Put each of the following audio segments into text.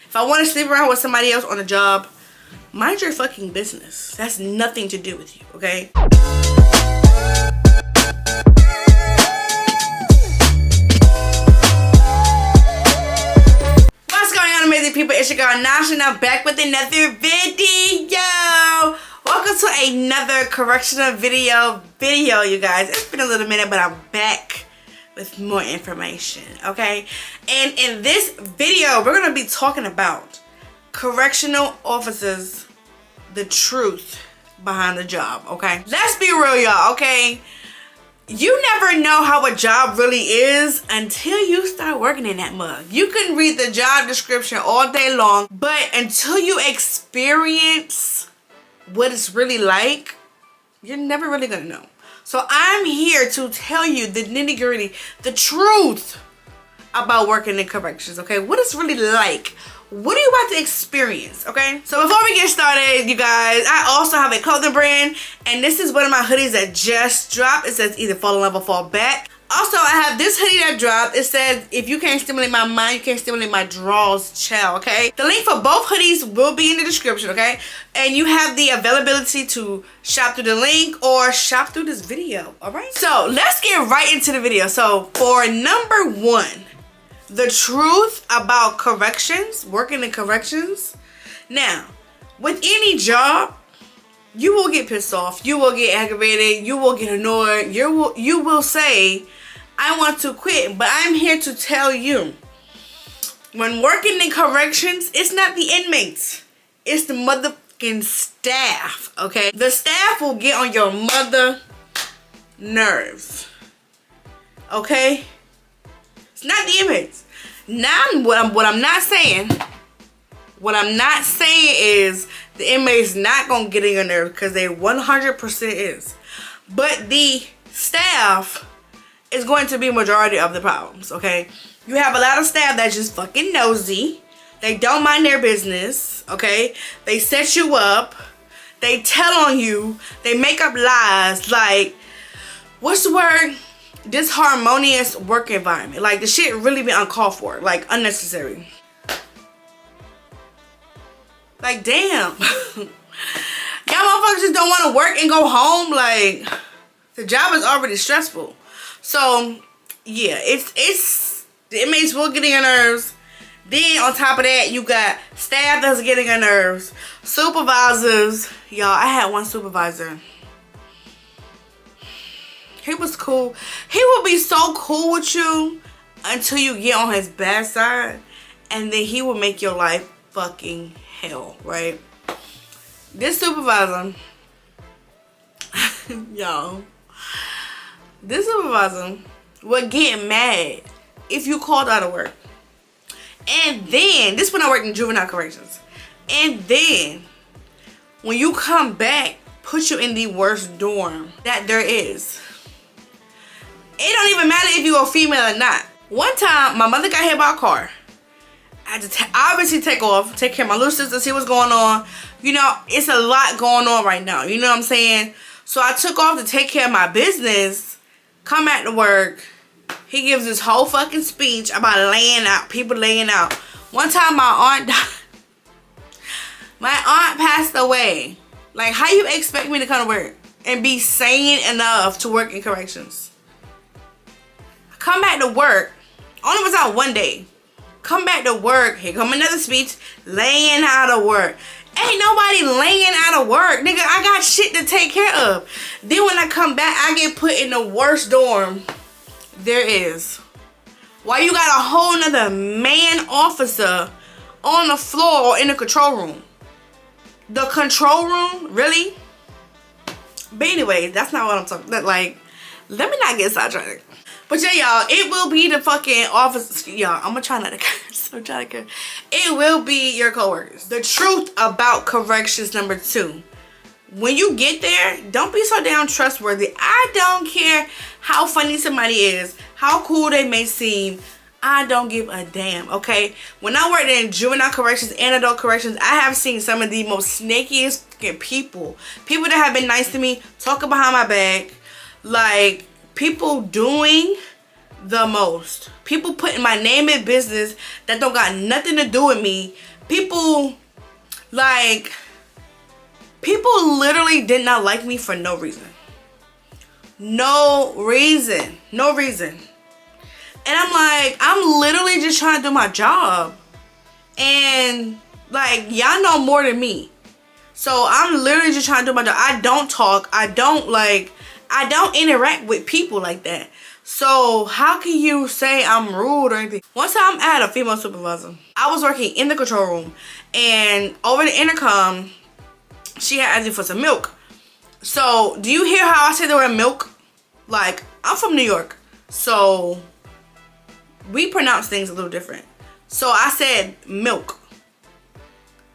If I want to sleep around with somebody else on the job, mind your fucking business. That's nothing to do with you, okay? What's going on, amazing people? It's your girl Nasha, now back with another video. Welcome to another correctional video, you guys. It's been a little minute, but I'm back with more information, okay? And in this video, we're gonna be talking about correctional officers, the truth behind the job, okay? Let's be real, y'all, okay? You never know how a job really is until you start working in that mug. You can read the job description all day long, but until you experience what it's really like, you're never really gonna know. So I'm here to tell you the nitty-gritty, the truth about working in corrections, okay? What it's really like. What are you about to experience, okay? So before we get started, you guys, I also have a clothing brand, and this is one of my hoodies that just dropped. It says either fall in love or fall back. Also, I have this hoodie that dropped. It says, if you can't stimulate my mind, you can't stimulate my draws, child, okay? The link for both hoodies will be in the description, okay? And you have the availability to shop through the link or shop through this video, all right? So let's get right into the video. So for number one, the truth about corrections, working in corrections. Now, with any job, you will get pissed off, you will get aggravated, you will get annoyed, you will say, I want to quit. But I'm here to tell you, when working in corrections, it's not the inmates, it's the motherfucking staff, okay? The staff will get on your mother nerves, okay? It's not the inmates. Now, what I'm not saying is the inmates not gonna get in your nerves, because they 100% is. But the staff is going to be majority of the problems, okay? You have a lot of staff that's just fucking nosy. They don't mind their business, okay? They set you up. They tell on you. They make up lies. Like, what's the word? Disharmonious work environment. Like, the shit really be uncalled for. Like, unnecessary. Like, damn. Y'all motherfuckers just don't want to work and go home. Like, the job is already stressful. So, yeah, it's the inmates will get in your nerves. Then, on top of that, you got staff that's getting your nerves. Supervisors. Y'all, I had one supervisor. He was cool. He will be so cool with you until you get on his bad side. And then he will make your life fucking hell, right? This supervisor, y'all, this supervisor would get mad if you called out of work. And then, this is when I worked in juvenile corrections. And then, when you come back, put you in the worst dorm that there is. It don't even matter if you're a female or not. One time, my mother got hit by a car. I had to obviously take care of my little sister, see what's going on. You know, it's a lot going on right now. You know what I'm saying? So I took off to take care of my business, come back to work. He gives this whole fucking speech about laying out, people laying out. One time my aunt died. My aunt passed away. Like, how you expect me to come to work and be sane enough to work in corrections? Come back to work. Only was out one day. Come back to work. Here come another speech. Laying out of work. Ain't nobody laying out of work. Nigga, I got shit to take care of. Then when I come back, I get put in the worst dorm there is. Why you got a whole nother man officer on the floor or in the control room? The control room? Really? But anyway, that's not what I'm talking about. Like, let me not get sidetracked. But yeah, y'all, it will be the fucking office. Y'all, I'm gonna try not to curse. I'm trying to curse. It will be your coworkers. The truth about corrections number 2. When you get there, don't be so damn trustworthy. I don't care how funny somebody is, how cool they may seem. I don't give a damn, okay? When I worked in juvenile corrections and adult corrections, I have seen some of the most snakiest people. People that have been nice to me, talking behind my back. Like, people doing the most. People putting my name in business that don't got nothing to do with me. People, like, people literally did not like me for no reason. No reason. No reason. And I'm like, I'm literally just trying to do my job. And, like, y'all know more than me. So I'm literally just trying to do my job. I don't talk. I don't interact with people like that. So how can you say I'm rude or anything? One time I had a female supervisor. I was working in the control room, and over the intercom, she had asked me for some milk. So do you hear how I say the word milk? Like, I'm from New York, so we pronounce things a little different. So I said milk.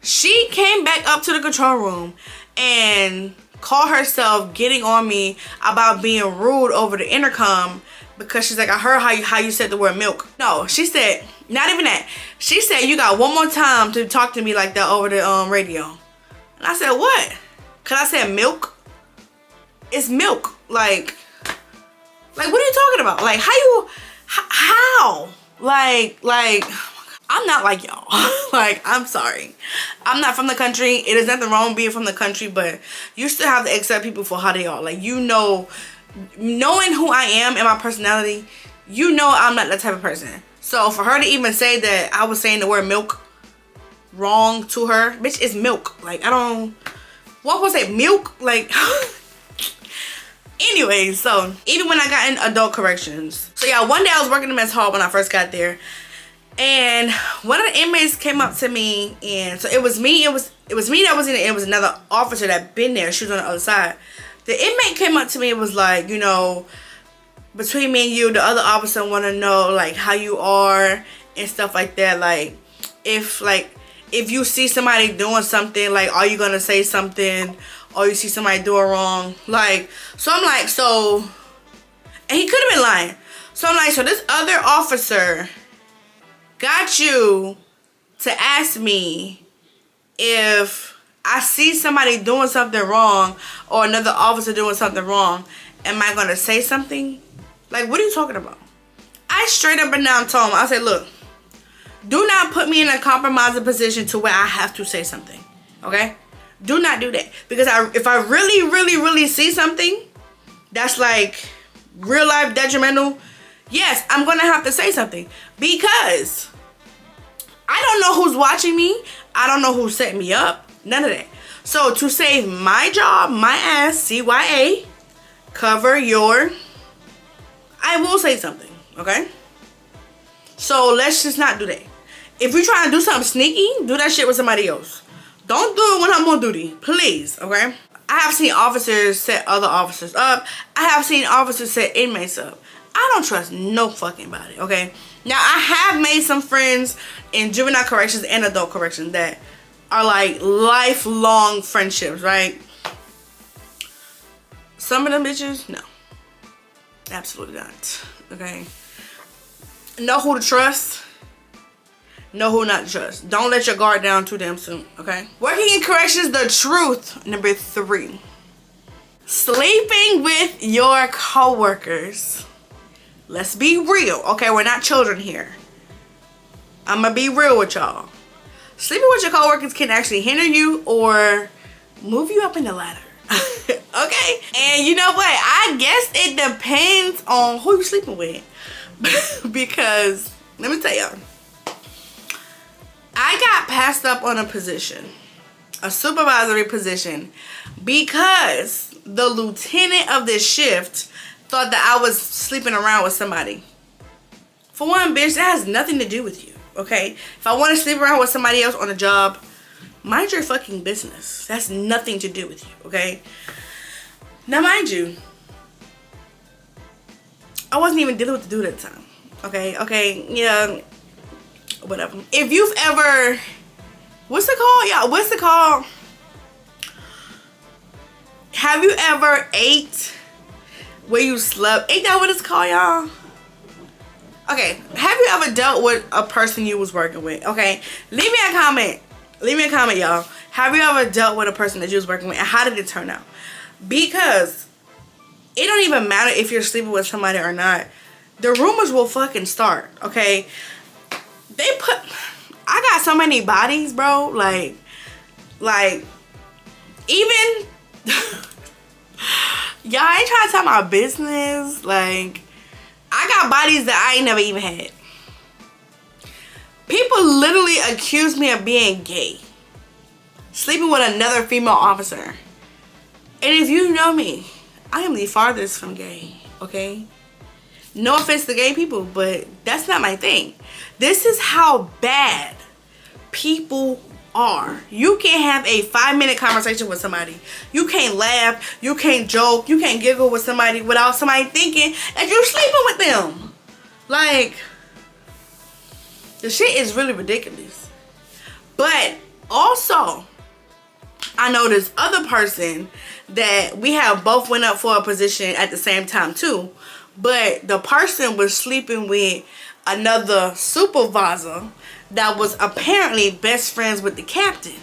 She came back up to the control room and called herself getting on me about being rude over the intercom because she's like, I heard how you said the word milk. No, she said, not even that. She said, you got one more time to talk to me like that over the radio. And I said, what? Cause I said milk? It's milk. Like what are you talking about? Like, how? Like, I'm not like y'all. Like, I'm sorry. I'm not from the country. It is nothing wrong being from the country, but you still have to accept people for how they are. Like, you know, knowing who I am and my personality, you know I'm not that type of person. So for her to even say that I was saying the word milk wrong to her, bitch, it's milk. Like, I don't, what was it, milk? Like, anyway, so even when I got in adult corrections, so yeah, one day I was working in the mess hall when I first got there, and one of the inmates came up to me, and so it was me that was in it. It was another officer that been there. She was on the other side. The inmate came up to me and was like, you know, between me and you, the other officer want to know like how you are and stuff like that. Like if you see somebody doing something, like, are you gonna say something? Or you see somebody doing wrong? Like, so I'm like, so, and he could have been lying. So I'm like, so this other officer got you to ask me if I see somebody doing something wrong or another officer doing something wrong, am I gonna say something? Like, what are you talking about? I straight up and down told him, I said, look, do not put me in a compromising position to where I have to say something, okay? Do not do that. Because if I really see something that's like real life detrimental, yes, I'm gonna have to say something. Because I don't know who's watching me. I don't know who set me up. None of that. So to save my job, my ass, CYA, cover your, I will say something, okay? So let's just not do that. If you're trying to do something sneaky, do that shit with somebody else. Don't do it when I'm on duty, please, okay? I have seen officers set other officers up. I have seen officers set inmates up. I don't trust no fucking body, okay? Now, I have made some friends in juvenile corrections and adult corrections that are like lifelong friendships, right? Some of them bitches, no. Absolutely not, okay? Know who to trust. Know who not to trust. Don't let your guard down too damn soon, okay? Working in corrections, the truth. Number 3. Sleeping with your coworkers. Let's be real, okay? We're not children here. I'm gonna be real with y'all. Sleeping with your coworkers can actually hinder you or move you up in the ladder. Okay? And you know what? I guess it depends on who you're sleeping with. Because, let me tell y'all. I got passed up on a position, a supervisory position, because the lieutenant of this shift thought that I was sleeping around with somebody. For one, bitch, that has nothing to do with you, okay? If I want to sleep around with somebody else on a job, mind your fucking business. That's nothing to do with you, okay? Now, mind you, I wasn't even dealing with the dude at the time, okay, yeah. Whatever. If you've ever, what's it called, y'all? What's it called? Have you ever ate where you slept? Ain't that what it's called, y'all? Okay. Have you ever dealt with a person you was working with? Okay. Leave me a comment. Leave me a comment, y'all. Have you ever dealt with a person that you was working with, and how did it turn out? Because it don't even matter if you're sleeping with somebody or not. The rumors will fucking start, okay? I got so many bodies, bro. Like even y'all ain't trying to tell my business. Like, I got bodies that I ain't never even had. People literally accuse me of being gay, sleeping with another female officer. And if you know me, I am the farthest from gay, okay? No offense to gay people, but that's not my thing. This is how bad people are. You can't have a 5-minute conversation with somebody. You can't laugh, you can't joke, you can't giggle with somebody without somebody thinking that you're sleeping with them. Like, the shit is really ridiculous. But also, I know this other person that we have both went up for a position at the same time too. But the person was sleeping with another supervisor that was apparently best friends with the captain.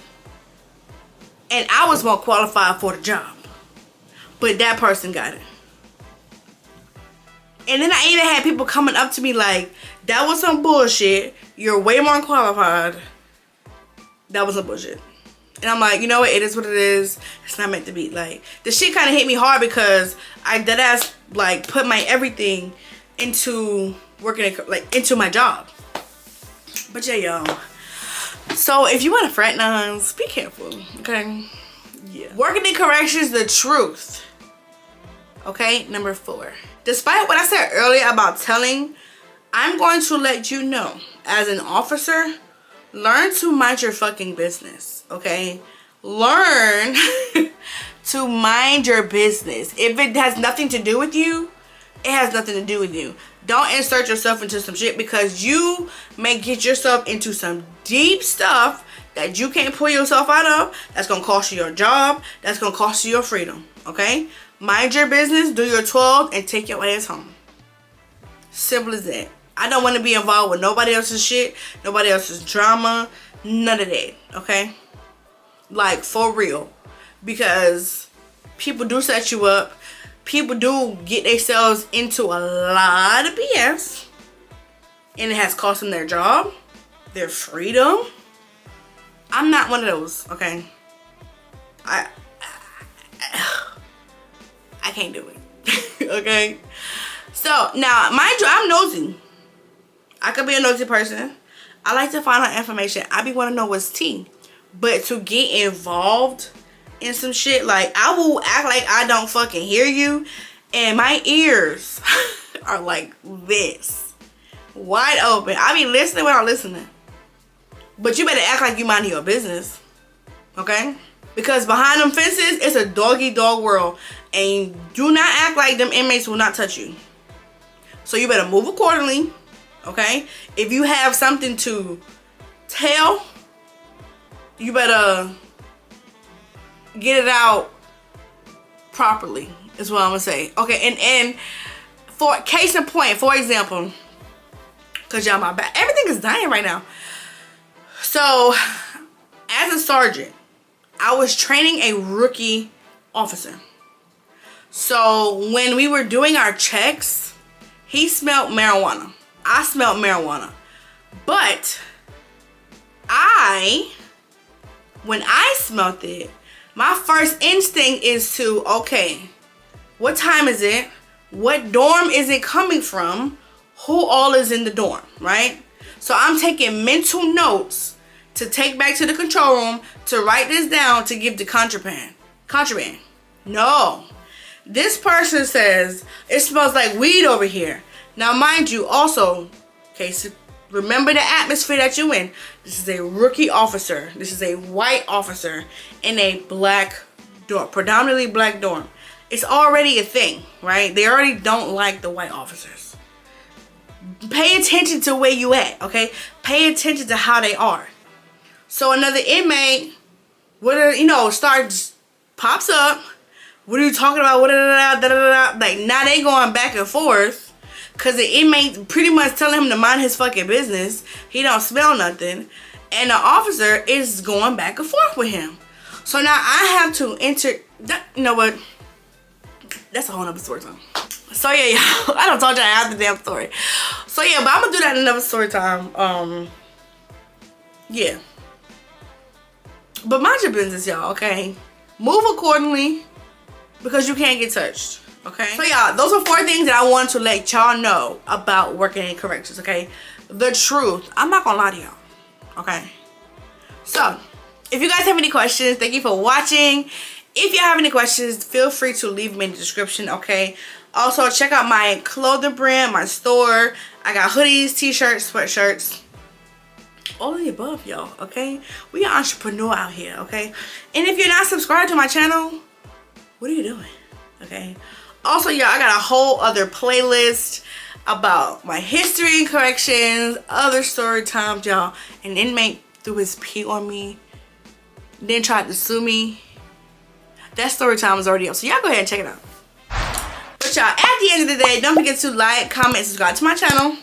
And I was more qualified for the job. But that person got it. And then I even had people coming up to me like, that was some bullshit. You're way more qualified. That was some bullshit. And I'm like, you know what? It is what it is. It's not meant to be. Like, the shit kind of hit me hard because I deadass like put my everything into working, like, into my job. But yeah, y'all. So if you want to fraternize, be careful, okay? Yeah. Working in corrections, the truth. Okay, number 4. Despite what I said earlier about telling, I'm going to let you know, as an officer, learn to mind your fucking business, okay? Learn to mind your business. If it has nothing to do with you, it has nothing to do with you. Don't insert yourself into some shit because you may get yourself into some deep stuff that you can't pull yourself out of. That's going to cost you your job. That's going to cost you your freedom, okay? Mind your business, do your 12, and take your ass home. Simple as that. I don't want to be involved with nobody else's shit, nobody else's drama, none of that, okay? Like, for real. Because people do set you up. People do get themselves into a lot of BS. And it has cost them their job, their freedom. I'm not one of those, okay? I can't do it, okay? So, now, mind you, I'm nosy. I could be a nosy person. I like to find out information. I be want to know what's tea. But to get involved in some shit, like, I will act like I don't fucking hear you. And my ears are like this. Wide open. I be listening without listening. But you better act like you mind your business. Okay? Because behind them fences, it's a dog-eat-dog world. And do not act like them inmates will not touch you. So you better move accordingly. Okay? If you have something to tell, you better get it out properly, is what I'm gonna say. Okay, and for case in point, for example, because y'all, my back, everything is dying right now. So, as a sergeant, I was training a rookie officer. So, when we were doing our checks, he smelled marijuana. I smelled marijuana. But, when I smelled it, my first instinct is to, okay, what time is it? What dorm is it coming from? Who all is in the dorm, right? So I'm taking mental notes to take back to the control room to write this down to give to contraband. Contraband. No. This person says, it smells like weed over here. Now, mind you, also, okay, so remember the atmosphere that you're in. This is a rookie officer. This is a white officer in a black dorm, predominantly black dorm. It's already a thing, right? They already don't like the white officers. Pay attention to where you at, okay? Pay attention to how they are. So another inmate, pops up. What are you talking about? Like, now they going back and forth. Because the inmate pretty much telling him to mind his fucking business. He don't smell nothing. And the officer is going back and forth with him. So now I have to enter... You know what? That's a whole nother story time. So yeah, y'all. I don't told y'all I have the damn story. So yeah, but I'm going to do that in another story time. yeah. But mind your business, y'all, okay? Move accordingly because you can't get touched, okay? So, y'all, those are 4 things that I wanted to let y'all know about working in corrections, okay? The truth. I'm not gonna lie to y'all, okay? So, if you guys have any questions, thank you for watching. If you have any questions, feel free to leave them in the description, okay? Also, check out my clothing brand, my store. I got hoodies, t-shirts, sweatshirts. All of the above, y'all, okay? We are entrepreneur out here, okay? And if you're not subscribed to my channel, what are you doing, okay? Also, y'all, I got a whole other playlist about my history in corrections, other story times, y'all. An inmate threw his pee on me, then tried to sue me. That story time is already up, so y'all go ahead and check it out. But y'all, at the end of the day, don't forget to like, comment, subscribe to my channel.